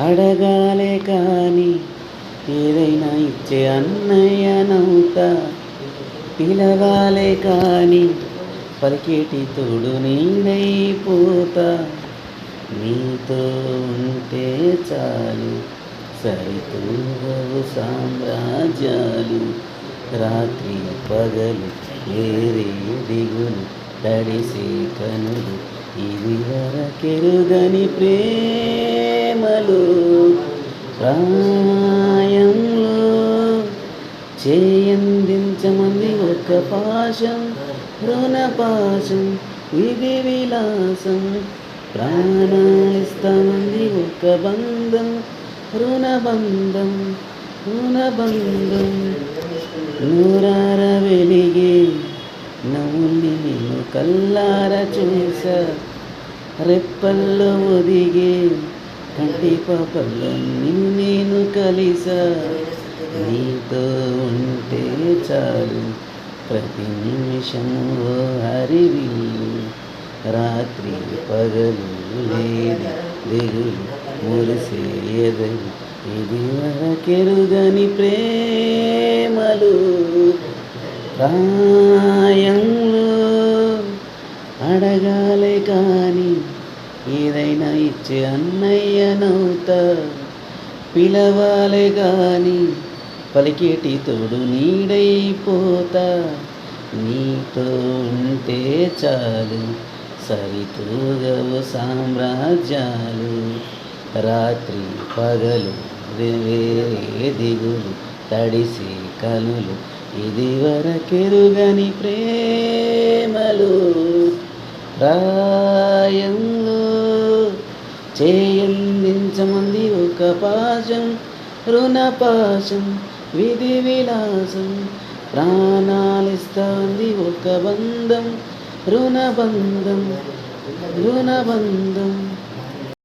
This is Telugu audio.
అడగాలే కానీ ఏదైనా ఇచ్చే అన్నయ్యనవుతా, పిలవాలే కానీ పలికేటి తోడు నీడైపోతా. నీతో ఉంటే చాలు సరితూగవు సామ్రాజ్యాలు, రాత్రి పగలు వేరే దిగులు తడిసే కనులు ఇది వరకెరుగని ప్రేమలు. ప్రాయంలో చేయందించమంది ఒక పాశం, రుణపాశం విధి విలాసం. ప్రాణాలిస్తామంది ఒక బంధం, రుణబంధం రుణబంధం. నూరార వెలిగే నవ్వుల్ని నేను కల్లార చూసా, రెప్పల్లో ఒదిగే కంటి పాపల్లో నిన్ను నేను కలిసా. నీతో ఉంటే చాలు ప్రతి నిమిషము ఓ హరివిల్లు, రాత్రి పగలు లేని దిగులు మురిసే ఎదలు ఇది వరకెరుగని ప్రేమలు. ప్రాయంలో అడగాలే కానీ ఏదైనా ఇచ్చే అన్నయ్యనవుతా, పిలవాలే కానీ పలికేటి తోడు నీడైపోతా. నీతో ఉంటే చాలు సరితూగవు సామ్రాజ్యాలు, రాత్రి పగలు వేరే దిగులు తడిసి కనులు ఇది వరకెరుగని ప్రేమలు. ప్రాయంలో చేయందించమంది ఒక పాశం, రుణపాశం విధి విలాసం. ప్రాణాలిస్తాంది ఒక బంధం, రుణబంధం రుణబంధం.